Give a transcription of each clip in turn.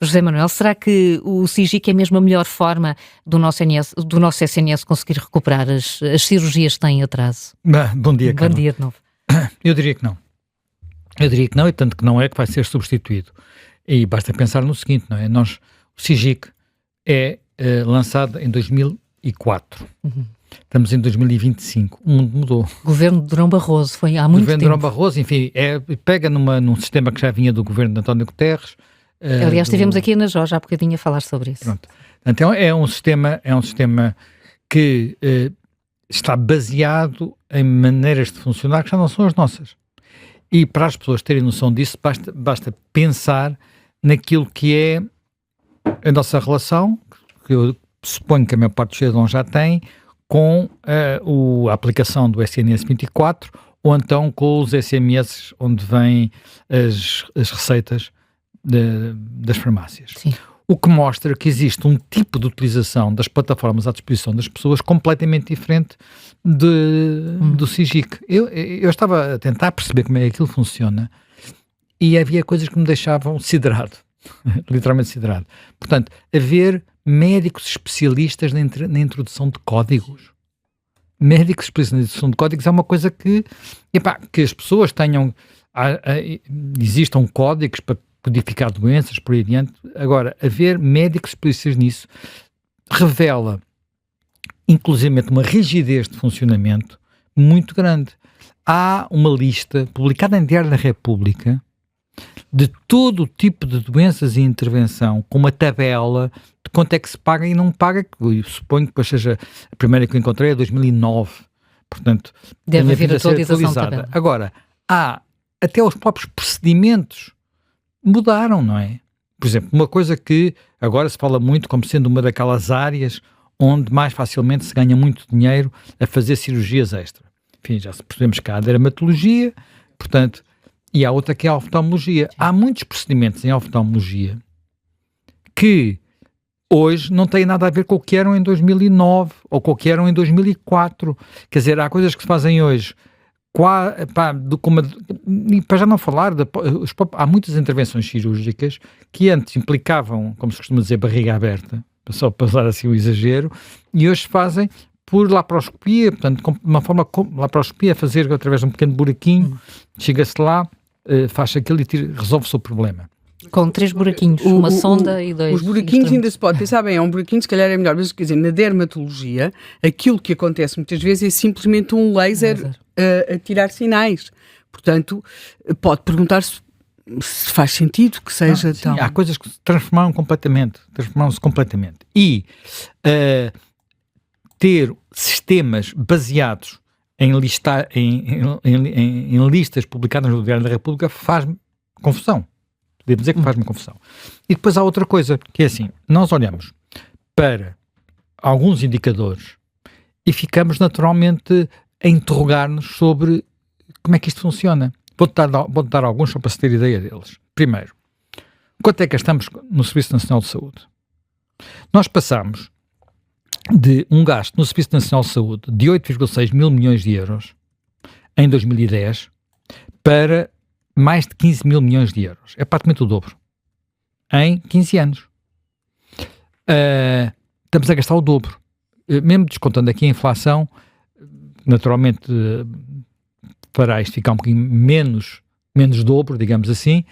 José Manuel, será que o SIGIC é mesmo a melhor forma do nosso SNS conseguir recuperar as cirurgias que têm atraso? Bom dia, Carla. Bom dia de novo. Eu diria que não. E tanto que não é que vai ser substituído. E basta pensar no seguinte, não é? O SIGIC é lançado em 2004. Estamos em 2025. O mundo mudou. Governo de Durão Barroso, foi há muito tempo. Governo de Durão Barroso, enfim, pega num sistema que já vinha do governo de António Guterres. Aliás, estivemos aqui na Jorge há bocadinho a falar sobre isso. Pronto. Então é um sistema que está baseado em maneiras de funcionar que já não são as nossas. E para as pessoas terem noção disso, basta pensar naquilo que é a nossa relação, que eu suponho que a maior parte dos cidadãos já tem, com a aplicação do SNS 24, ou então com os SMS onde vêm as receitas das farmácias. Sim. O que mostra que existe um tipo de utilização das plataformas à disposição das pessoas completamente diferente do SIGIC. Eu estava a tentar perceber como é que aquilo funciona e havia coisas que me deixavam siderado, literalmente siderado. Portanto, haver médicos especialistas na introdução de códigos. Médicos especialistas na introdução de códigos é uma coisa que as pessoas tenham... existam códigos para codificar doenças, por aí adiante. Agora, haver médicos especialistas nisso revela, inclusivamente, uma rigidez de funcionamento muito grande. Há uma lista publicada em Diário da República de todo o tipo de doenças e intervenção, com uma tabela de quanto é que se paga e não paga, que eu suponho que depois seja a primeira que eu encontrei, é 2009. Portanto, deve haver atualização também. Agora, até os próprios procedimentos mudaram, não é? Por exemplo, uma coisa que agora se fala muito como sendo uma daquelas áreas onde mais facilmente se ganha muito dinheiro a fazer cirurgias extra. Enfim, já percebemos que há a dermatologia, portanto, e há outra que é a oftalmologia. Sim. Há muitos procedimentos em oftalmologia que hoje não têm nada a ver com o que eram em 2009 ou com o que eram em 2004. Quer dizer, há coisas que se fazem hoje... para já não falar, há muitas intervenções cirúrgicas que antes implicavam, como se costuma dizer, barriga aberta, só para usar assim o exagero, e hoje se fazem por laparoscopia, portanto, de uma forma laparoscopia, fazer através de um pequeno buraquinho, chega-se lá, faz aquilo e resolve-se o problema. Com 3 buraquinhos, uma sonda e 2. Os buraquinhos ainda se pode pensar, bem, é um buraquinho, se calhar é melhor, mas quer dizer, na dermatologia, aquilo que acontece muitas vezes é simplesmente um laser. A tirar sinais. Portanto, pode perguntar-se se faz sentido que seja sim, tão... Há coisas que se transformaram-se completamente. E ter sistemas baseados em listas publicadas no Diário da República faz-me confusão. Devo dizer que faz-me confusão. E depois há outra coisa, que é assim, nós olhamos para alguns indicadores e ficamos naturalmente a interrogar-nos sobre como é que isto funciona. Vou-te dar alguns só para se ter ideia deles. Primeiro, quanto é que gastamos no Serviço Nacional de Saúde? Nós passamos de um gasto no Serviço Nacional de Saúde de 8,6 mil milhões de euros em 2010 para mais de 15 mil milhões de euros. É praticamente o dobro. Em 15 anos. Estamos a gastar o dobro. Mesmo descontando aqui a inflação, naturalmente, para isto ficar um bocadinho menos dobro, digamos assim,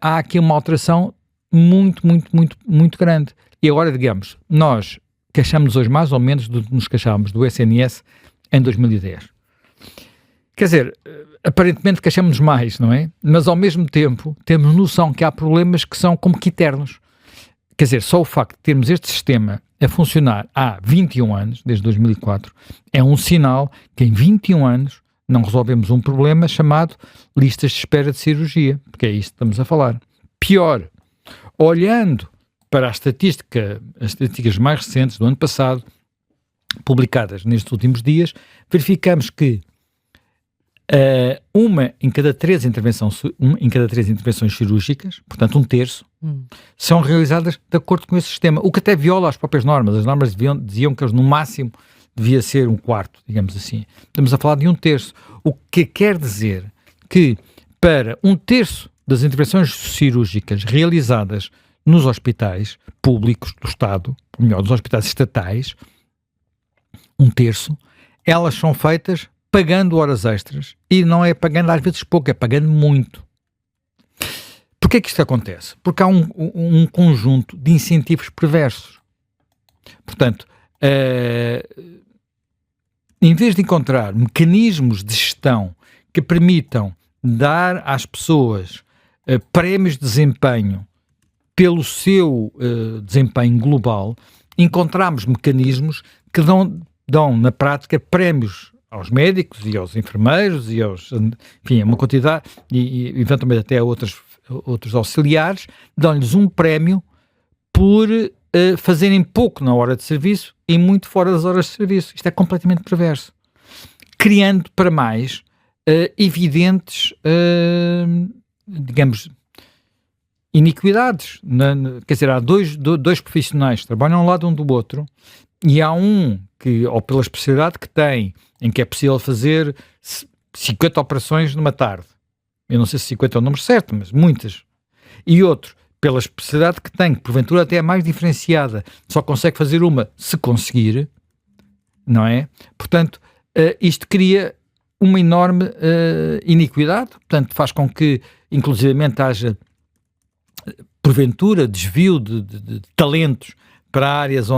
há aqui uma alteração muito grande. E agora, digamos, nós queixamos hoje mais ou menos do que nos queixávamos do SNS em 2010. Quer dizer, aparentemente queixamos-nos mais, não é? Mas ao mesmo tempo temos noção que há problemas que são como que eternos. Quer dizer, só o facto de termos este sistema a funcionar há 21 anos, desde 2004, é um sinal que em 21 anos não resolvemos um problema chamado listas de espera de cirurgia, porque é isto que estamos a falar. Pior, olhando para as estatísticas mais recentes do ano passado, publicadas nestes últimos dias, verificamos que uma em cada três intervenções cirúrgicas, portanto um terço, são realizadas de acordo com esse sistema, o que até viola as próprias normas. As normas diziam que no máximo devia ser um quarto, digamos assim. Estamos a falar de um terço, o que quer dizer que para um terço das intervenções cirúrgicas realizadas nos hospitais públicos do Estado, ou melhor, dos hospitais estatais, 1/3, elas são feitas pagando horas extras, e não é pagando às vezes pouco, é pagando muito. Porquê que isto acontece? Porque há um conjunto de incentivos perversos. Portanto, em vez de encontrar mecanismos de gestão que permitam dar às pessoas prémios de desempenho pelo seu desempenho global, encontramos mecanismos que dão na prática prémios aos médicos e aos enfermeiros e enfim, uma quantidade, e eventualmente até a outros auxiliares, dão-lhes um prémio por fazerem pouco na hora de serviço e muito fora das horas de serviço. Isto é completamente perverso. Criando para mais evidentes, digamos, iniquidades. Quer dizer, há dois profissionais que trabalham ao lado um do outro, e há um que, ou pela especialidade que tem, em que é possível fazer 50 operações numa tarde. Eu não sei se 50 é o número certo, mas muitas. E outro, pela especialidade que tem, que porventura até é mais diferenciada, só consegue fazer uma se conseguir, não é? Portanto, isto cria uma enorme iniquidade, portanto, faz com que, inclusivamente, haja, porventura, desvio de talentos para áreas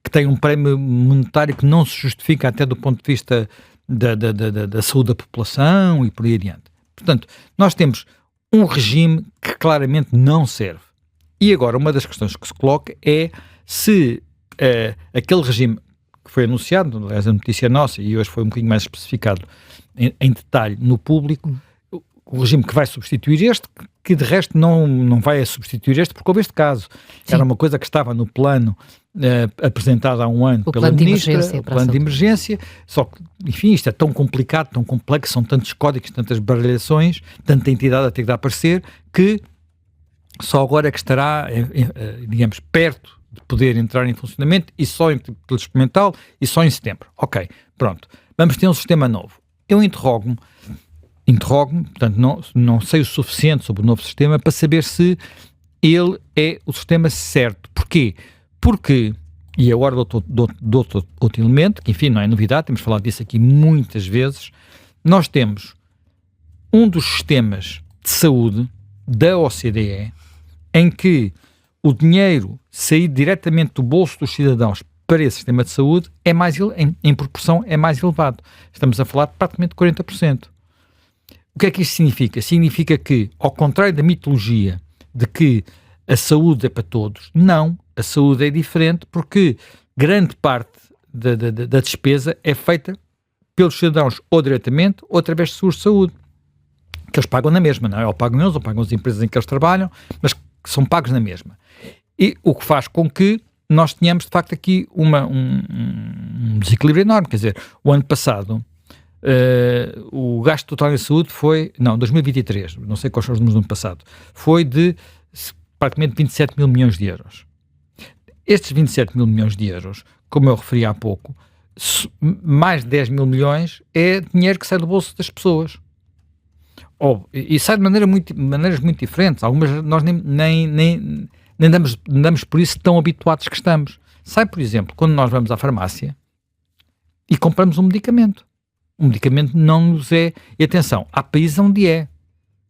que têm um prémio monetário que não se justifica até do ponto de vista da saúde da população e por aí adiante. Portanto, nós temos um regime que claramente não serve. E agora, uma das questões que se coloca é se aquele regime que foi anunciado, aliás, a notícia nossa, e hoje foi um bocadinho mais especificado em detalhe no público, o regime que vai substituir este, que de resto não vai substituir este, porque houve este caso. Sim. Era uma coisa que estava no plano apresentado há um ano pela ministra, o plano de emergência, só que, enfim, isto é tão complicado, tão complexo, são tantos códigos, tantas baralhações, tanta entidade a ter que dar a aparecer, que só agora é que estará, digamos, perto de poder entrar em funcionamento, e só em título experimental, e só em setembro. Ok, pronto. Vamos ter um sistema novo. Eu interrogo-me, portanto, não sei o suficiente sobre o novo sistema para saber se ele é o sistema certo. Porquê? Porque, e agora dou-te outro elemento, que enfim não é novidade, temos falado disso aqui muitas vezes, nós temos um dos sistemas de saúde da OCDE em que o dinheiro sair diretamente do bolso dos cidadãos para esse sistema de saúde é mais, em proporção é mais elevado. Estamos a falar de praticamente 40%. O que é que isto significa? Significa que, ao contrário da mitologia de que a saúde é para todos, não, a saúde é diferente porque grande parte da despesa é feita pelos cidadãos ou diretamente ou através de seguros de saúde, que eles pagam na mesma, não é? Ou pagam eles, ou pagam as empresas em que eles trabalham, mas que são pagos na mesma. E o que faz com que nós tenhamos, de facto, aqui um desequilíbrio enorme. Quer dizer, o ano passado, o gasto total em saúde foi, 2023, não sei quais são os números do ano passado, foi de praticamente 27 mil milhões de euros. Estes 27 mil milhões de euros, como eu referi há pouco, mais de 10 mil milhões é dinheiro que sai do bolso das pessoas. E sai de maneiras muito diferentes. Algumas nós nem damos por isso tão habituados que estamos. Sai, por exemplo, quando nós vamos à farmácia e compramos um medicamento. O medicamento não nos é... E atenção, há países onde é.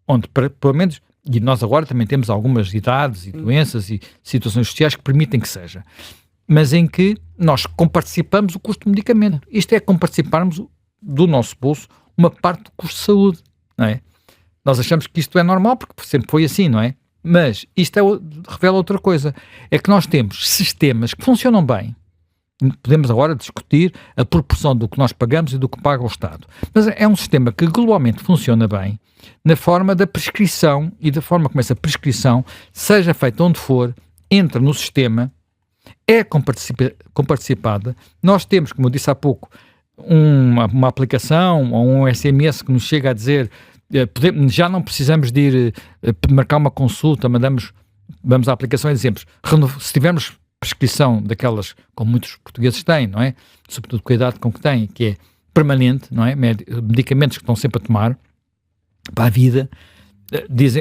Onde, pelo menos... E nós agora também temos algumas idades e doenças e situações sociais que permitem que seja. Mas em que nós comparticipamos o custo do medicamento. Isto é comparticiparmos do nosso bolso uma parte do custo de saúde, não é? Nós achamos que isto é normal porque sempre foi assim, não é? Mas isto revela outra coisa. É que nós temos sistemas que funcionam bem. Podemos agora discutir a proporção do que nós pagamos e do que paga o Estado. Mas é um sistema que globalmente funciona bem na forma da prescrição e da forma como essa prescrição, seja feita onde for, entra no sistema, é comparticipada. Nós temos, como eu disse há pouco, uma aplicação ou um SMS que nos chega a dizer já não precisamos de ir marcar uma consulta, vamos à aplicação e dizemos, se tivermos prescrição daquelas, como muitos portugueses têm, não é? Sobretudo com a idade com que têm, que é permanente, não é? Medicamentos que estão sempre a tomar para a vida,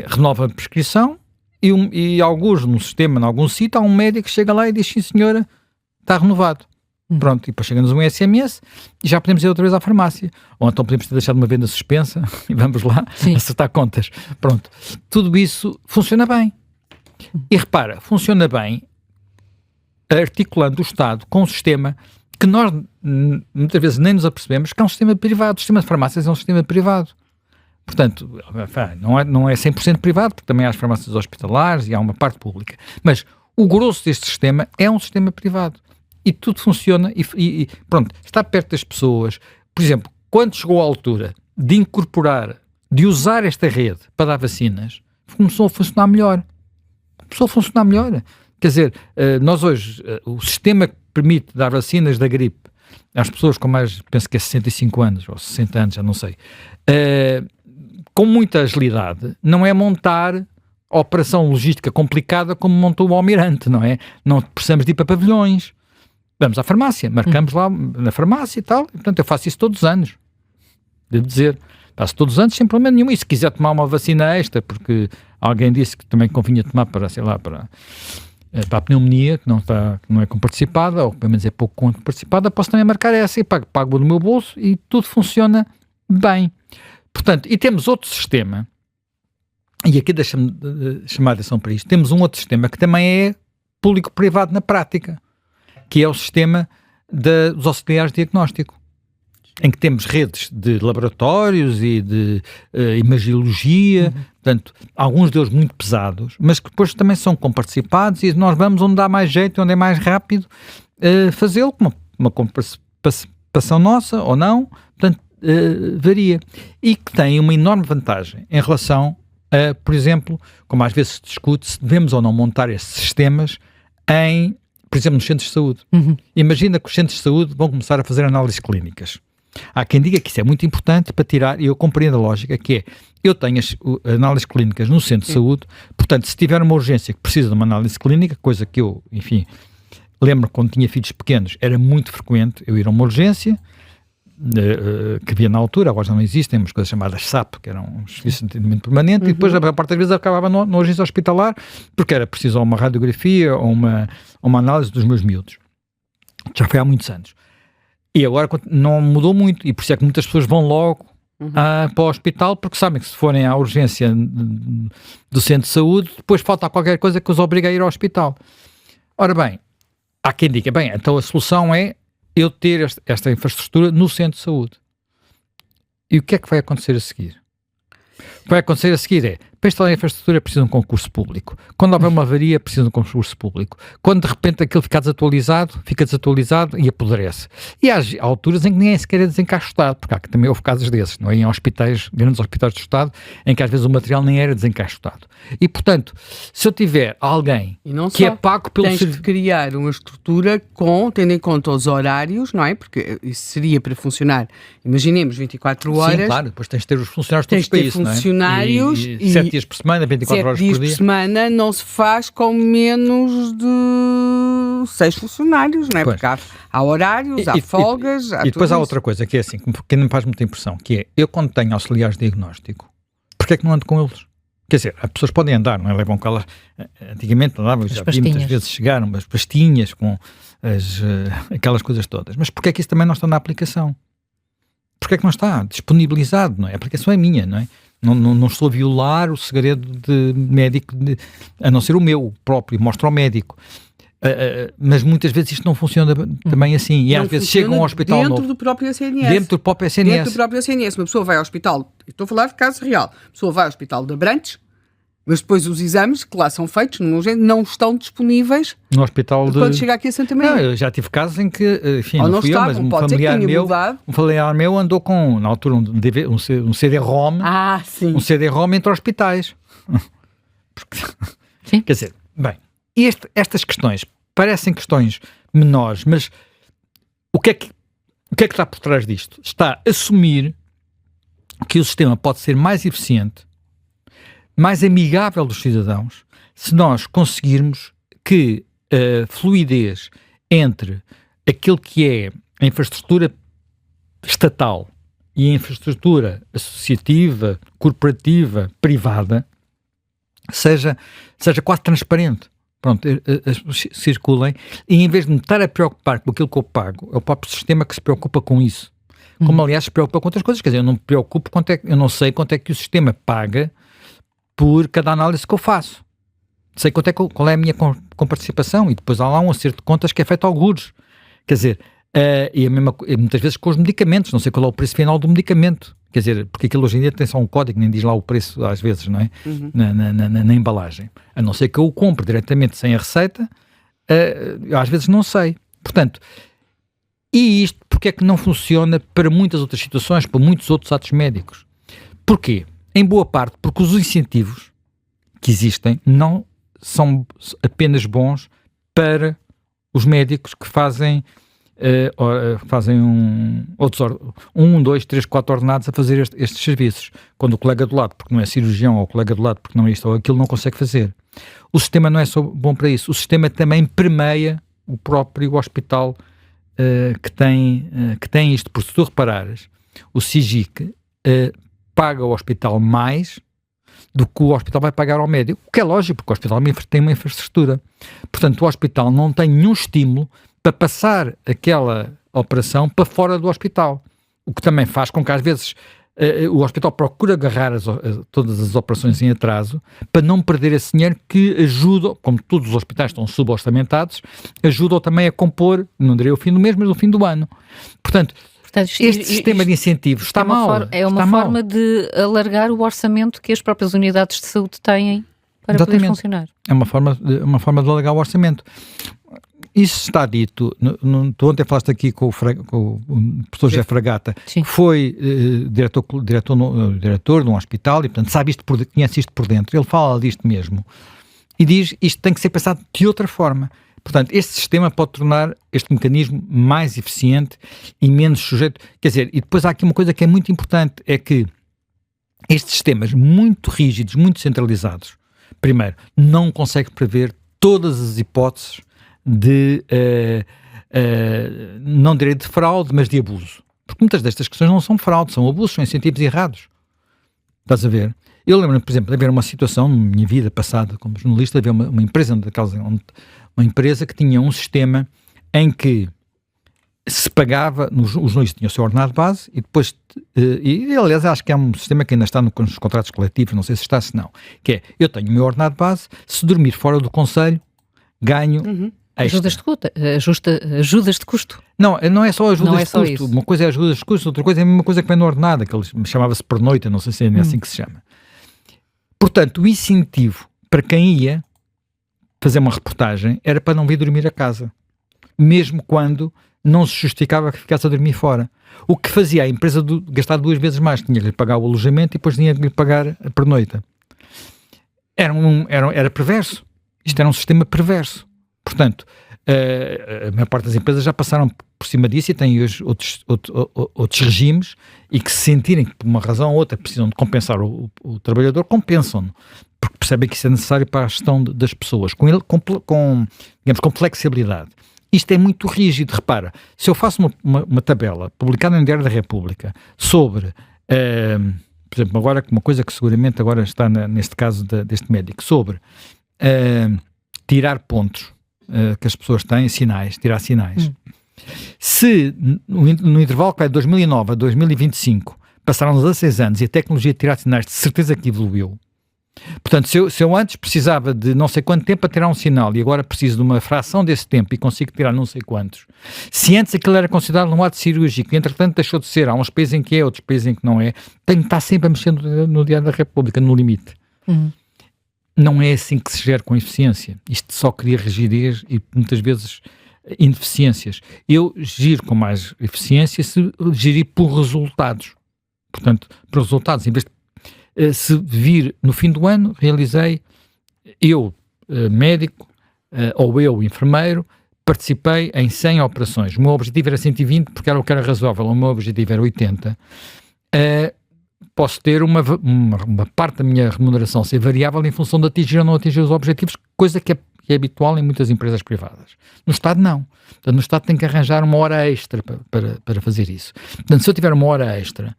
renova a prescrição e alguns num sistema, em algum sítio, há um médico que chega lá e diz, sim senhora, está renovado. Pronto, e depois chega-nos um SMS e já podemos ir outra vez à farmácia. Ou então podemos ter deixado uma venda suspensa e vamos lá acertar contas. Pronto, tudo isso funciona bem. E repara, funciona bem articulando o Estado com um sistema que nós muitas vezes nem nos apercebemos que é um sistema privado. O sistema de farmácias é um sistema privado. Portanto, não é 100% privado, porque também há as farmácias hospitalares e há uma parte pública. Mas o grosso deste sistema é um sistema privado. E tudo funciona e pronto, está perto das pessoas. Por exemplo, quando chegou a altura de incorporar, de usar esta rede para dar vacinas, começou a funcionar melhor. Quer dizer, nós hoje, o sistema que permite dar vacinas da gripe às pessoas com mais, penso que é 65 anos, ou 60 anos, já não sei, com muita agilidade, não é montar a operação logística complicada como montou o Almirante, não é? Não precisamos de ir para pavilhões. Vamos à farmácia, marcamos lá na farmácia e tal, e, portanto eu faço isso todos os anos, devo dizer, faço todos os anos sem problema nenhum, e se quiser tomar uma vacina extra, porque alguém disse que também convinha tomar para, sei lá, para a pneumonia, que não é comparticipada, ou pelo menos é pouco comparticipada, posso também marcar essa e pago do meu bolso e tudo funciona bem. Portanto, e temos outro sistema, e aqui deixa-me chamar a atenção para isto, temos um outro sistema que também é público-privado na prática, que é o sistema dos auxiliares de diagnóstico, em que temos redes de laboratórios e de imagiologia, portanto, alguns deles muito pesados, mas que depois também são comparticipados e nós vamos onde dá mais jeito, onde é mais rápido fazê-lo, com uma comparticipação nossa ou não, portanto, varia. E que tem uma enorme vantagem em relação a, por exemplo, como às vezes se discute, se devemos ou não montar estes sistemas por exemplo, nos centros de saúde. Imagina que os centros de saúde vão começar a fazer análises clínicas. Há quem diga que isso é muito importante para tirar, e eu compreendo a lógica, que é, eu tenho as análises clínicas no centro de saúde, portanto, se tiver uma urgência que precisa de uma análise clínica, coisa que eu, enfim, lembro quando tinha filhos pequenos, era muito frequente eu ir a uma urgência, que havia na altura, agora já não existem, umas coisas chamadas SAP, que eram um serviço de atendimento permanente, e depois a parte das vezes acabava na urgência hospitalar, porque era preciso uma radiografia ou uma análise dos meus miúdos. Já foi há muitos anos. E agora não mudou muito, e por isso é que muitas pessoas vão logo para o hospital, porque sabem que se forem à urgência do centro de saúde, depois falta qualquer coisa que os obriga a ir ao hospital. Ora bem, há quem diga, bem, então a solução é eu ter esta infraestrutura no centro de saúde. E o que é que vai acontecer a seguir? O que vai acontecer a seguir é, para instalar a infraestrutura precisa de um concurso público. Quando houver uma avaria, precisa de um concurso público. Quando de repente aquilo fica desatualizado e apodrece. E há alturas em que nem sequer é desencaixotado, porque há também houve casos desses, não é? Em hospitais, grandes hospitais do Estado, em que às vezes o material nem era desencaixotado. E, portanto, se eu tiver alguém que é pago pelo serviço... Tens de criar uma estrutura tendo em conta os horários, não é? Porque isso seria para funcionar, imaginemos, 24 horas. Sim, claro, depois tens de ter os funcionários todos para isso, funcionários não é? E 7 dias por semana, 24 horas por dia. 7 dias por semana não se faz com menos de 6 funcionários, não é? Pois. Porque há horários, há folgas, há e depois tudo há outra coisa que é assim, que não me faz muita impressão, que é, eu quando tenho auxiliares de diagnóstico, porque é que não ando com eles? Quer dizer, as pessoas podem andar, não é? Levam com elas, antigamente andavam, já vi muitas vezes chegaram umas pastinhas com aquelas coisas todas, mas porque é que isso também não está na aplicação? Porque é que não está disponibilizado, não é? A aplicação é minha, não é? Não estou a violar o segredo de médico, a não ser o meu próprio, mostro ao médico. Mas muitas vezes isto não funciona também assim. E às vezes chegam ao hospital dentro do próprio SNS. Dentro do próprio SNS. Dentro do próprio SNS. Uma pessoa vai ao hospital, estou a falar de caso real, a pessoa vai ao hospital de Abrantes, mas depois os exames que lá são feitos não estão disponíveis no hospital quando chega aqui a Santa Maria. Não, eu já tive casos em que, enfim, não fui eu, mas um familiar meu andou com, na altura, um CD-ROM, um CD-ROM entre hospitais. Sim. Quer dizer, bem, estas questões parecem questões menores, mas o que é que está por trás disto? Está a assumir que o sistema pode ser mais eficiente, mais amigável dos cidadãos, se nós conseguirmos que a fluidez entre aquilo que é a infraestrutura estatal e a infraestrutura associativa, corporativa, privada, seja quase transparente. Pronto, as pessoas circulem, e em vez de me estar a preocupar com aquilo que eu pago, é o próprio sistema que se preocupa com isso. Como, aliás, se preocupa com outras coisas. Quer dizer, eu não me preocupo eu não sei quanto é que o sistema paga por cada análise que eu faço. Sei qual é a minha comparticipação, e depois há lá um acerto de contas que é feito ao algures. Quer dizer, e muitas vezes com os medicamentos, não sei qual é o preço final do medicamento. Quer dizer, porque aquilo hoje em dia tem só um código, nem diz lá o preço às vezes, não é? Na embalagem. A não ser que eu o compre diretamente sem a receita, eu às vezes não sei. Portanto, e isto porque é que não funciona para muitas outras situações, para muitos outros atos médicos? Porquê? Em boa parte porque os incentivos que existem não são apenas bons para os médicos que fazem 2, 3, 4 ordenados a fazer estes serviços, quando o colega do lado, porque não é cirurgião, ou o colega do lado, porque não é isto ou aquilo, não consegue fazer. O sistema não é só bom para isso, o sistema também permeia o próprio hospital que tem isto, porque se tu reparares, o SIGIC paga ao hospital mais do que o hospital vai pagar ao médico, o que é lógico, porque o hospital tem uma infraestrutura. Portanto, o hospital não tem nenhum estímulo para passar aquela operação para fora do hospital, o que também faz com que às vezes o hospital procure agarrar todas as operações em atraso para não perder esse dinheiro que ajuda, como todos os hospitais estão suborçamentados, ajudam também a compor, não direi o fim do mês, mas o fim do ano. Portanto, este sistema de incentivos está mal. É uma forma de alargar o orçamento que as próprias unidades de saúde têm para poder funcionar. É uma forma de alargar o orçamento. Isso está dito, tu ontem falaste aqui com o professor José Fragata, que foi diretor de um hospital e, portanto, conhece isto por dentro. Ele fala disto mesmo e diz isto tem que ser pensado de outra forma. Portanto, este sistema pode tornar este mecanismo mais eficiente e menos sujeito. Quer dizer, e depois há aqui uma coisa que é muito importante, é que estes sistemas muito rígidos, muito centralizados, primeiro, não conseguem prever todas as hipóteses de, não direi de fraude, mas de abuso. Porque muitas destas questões não são fraude, são abusos, são incentivos errados. Estás a ver? Eu lembro-me, por exemplo, de haver uma situação, na minha vida passada como jornalista, havia uma empresa uma empresa que tinha um sistema em que se pagava, os jornalistas tinham o seu ordenado base e depois, e aliás acho que é um sistema que ainda está nos contratos coletivos, não sei se está, se não, que é, eu tenho o meu ordenado base, se dormir fora do conselho, ganho ajudas de custo. Não é só ajudas de custo. Isso. Uma coisa é ajudas de custo, outra coisa é a mesma coisa que vem no ordenado, que chamava-se pernoita, não sei se é assim que se chama. Portanto, o incentivo para quem ia fazer uma reportagem era para não vir dormir a casa, mesmo quando não se justificava que ficasse a dormir fora. O que fazia a empresa gastar 2 vezes mais, tinha que lhe pagar o alojamento e depois tinha que lhe pagar a pernoita. Era perverso. Isto era um sistema perverso. Portanto, a maior parte das empresas já passaram por cima disso e têm hoje outros regimes e que se sentirem que por uma razão ou outra precisam de compensar o trabalhador, compensam-no, porque percebem que isso é necessário para a gestão das pessoas, com flexibilidade. Isto é muito rígido. Repara, se eu faço uma tabela publicada no Diário da República sobre, por exemplo, agora uma coisa que seguramente agora está neste caso deste médico, sobre tirar pontos que as pessoas têm, tirar sinais. Se no intervalo que vai de 2009 a 2025 passaram 16 anos e a tecnologia de tirar sinais de certeza que evoluiu, portanto, se eu antes precisava de não sei quanto tempo para tirar um sinal e agora preciso de uma fração desse tempo e consigo tirar não sei quantos, se antes aquilo era considerado um ato cirúrgico e entretanto deixou de ser, há uns países em que é, outros países em que não é, tenho que estar sempre a mexer no Diário da República, no limite. Não é assim que se gera com eficiência. Isto só cria rigidez e muitas vezes ineficiências. Eu giro com mais eficiência se gerir por resultados. Portanto, por resultados, em vez de se vir no fim do ano, realizei, eu, médico, ou eu, enfermeiro, participei em 100 operações. O meu objetivo era 120 porque era o que era razoável, o meu objetivo era 80. Posso ter uma parte da minha remuneração ser variável em função de atingir ou não atingir os objetivos, coisa que é habitual em muitas empresas privadas. No Estado, não. Portanto, no Estado tem que arranjar uma hora extra para fazer isso. Portanto, se eu tiver uma hora extra,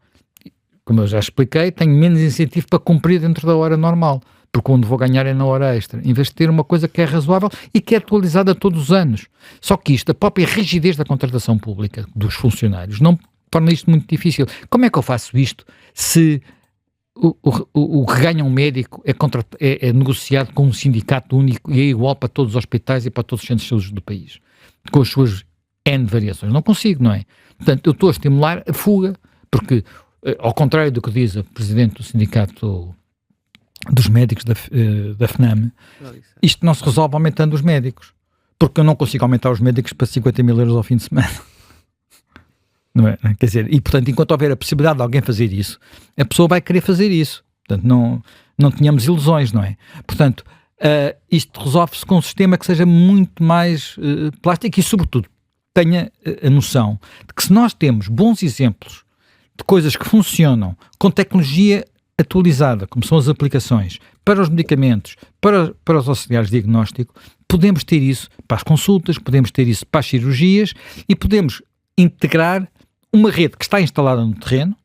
como eu já expliquei, tenho menos incentivo para cumprir dentro da hora normal. porque onde vou ganhar é na hora extra, em vez de ter uma coisa que é razoável e que é atualizada todos os anos. Só que isto, a própria rigidez da contratação pública dos funcionários, não torna isto muito difícil. Como é que eu faço isto se o que ganha um médico é negociado com um sindicato único e é igual para todos os hospitais e para todos os centros de saúde do país, com as suas N variações? Não consigo, não é? Portanto, eu estou a estimular a fuga, porque, ao contrário do que diz o presidente do sindicato dos médicos da FNAM, isto não se resolve aumentando os médicos, porque eu não consigo aumentar os médicos para 50 mil euros ao fim de semana. Não é? Quer dizer, e portanto, enquanto houver a possibilidade de alguém fazer isso, a pessoa vai querer fazer isso. Portanto, não tenhamos ilusões, não é? Portanto, isto resolve-se com um sistema que seja muito mais plástico e, sobretudo, tenha a noção de que se nós temos bons exemplos de coisas que funcionam com tecnologia atualizada, como são as aplicações, para os medicamentos, para os auxiliares de diagnóstico, podemos ter isso para as consultas, podemos ter isso para as cirurgias e podemos integrar uma rede que está instalada no terreno,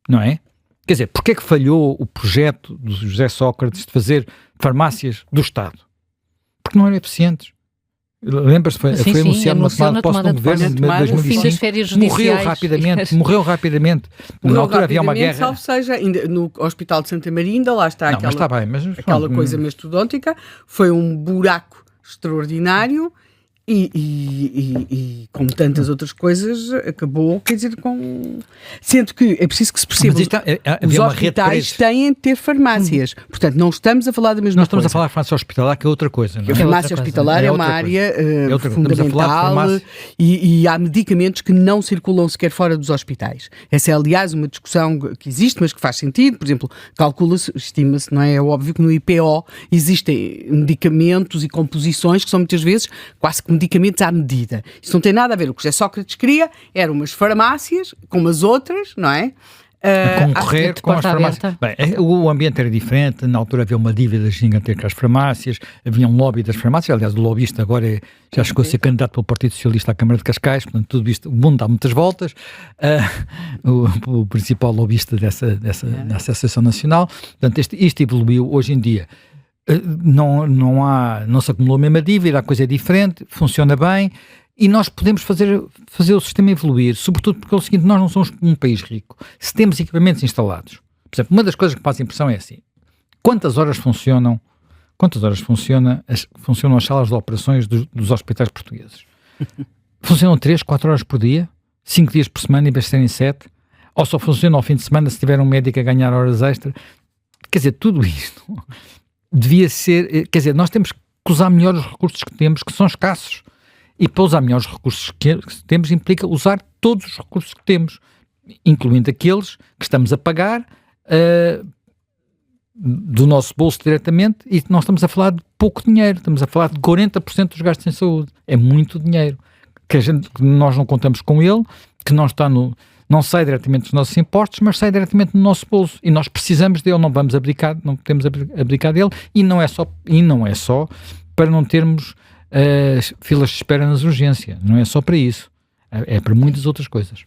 não é? Quer dizer, porque é que falhou o projeto do José Sócrates de fazer farmácias do Estado? Porque não eram eficientes. Lembras-te, foi anunciado uma tomada de posse do governo de 2005, morreu rapidamente. Na altura havia uma guerra. Salvo seja, ainda no Hospital de Santa Maria ainda lá está aquela coisa mastodóntica, foi um buraco extraordinário e como tantas outras coisas acabou, quer dizer, sendo que é preciso que se perceba, os hospitais têm de ter farmácias, portanto não estamos a falar da mesma coisa. Nós estamos a falar de farmácia hospitalar, que é outra coisa, não é? A farmácia hospitalar é uma área fundamental e há medicamentos que não circulam sequer fora dos hospitais. Essa é, aliás, uma discussão que existe, mas que faz sentido. Por exemplo, calcula-se, estima-se, não é? É óbvio que no IPO existem medicamentos e composições que são muitas vezes quase que medicamentos à medida. Isso não tem nada a ver. O que José Sócrates queria eram umas farmácias, como as outras, não é? Concorrer com as farmácias. Bem, o ambiente era diferente, na altura havia uma dívida gigantesca às farmácias, havia um lobby das farmácias, aliás o lobbyista agora já chegou a ser candidato pelo Partido Socialista à Câmara de Cascais, portanto tudo isto, o mundo dá muitas voltas, o principal lobbyista dessa Associação Nacional, portanto isto evoluiu hoje em dia. Não se acumulou a mesma dívida, a coisa é diferente, funciona bem e nós podemos fazer o sistema evoluir, sobretudo porque é o seguinte, nós não somos um país rico. Se temos equipamentos instalados, por exemplo, uma das coisas que faz impressão é assim, quantas horas funcionam as salas de operações dos hospitais portugueses? Funcionam 3, 4 horas por dia? 5 dias por semana em vez de serem 7? Ou só funcionam ao fim de semana se tiver um médico a ganhar horas extra? Quer dizer, tudo isto devia ser, quer dizer, nós temos que usar melhor os recursos que temos, que são escassos, e para usar melhor os recursos que temos implica usar todos os recursos que temos, incluindo aqueles que estamos a pagar do nosso bolso diretamente, e não estamos a falar de pouco dinheiro, estamos a falar de 40% dos gastos em saúde, é muito dinheiro, que nós não contamos com ele, que não sai diretamente dos nossos impostos, mas sai diretamente do nosso bolso. E nós precisamos dele, não podemos abdicar dele, e não é só para não termos filas de espera nas urgências. Não é só para isso. É para muitas outras coisas.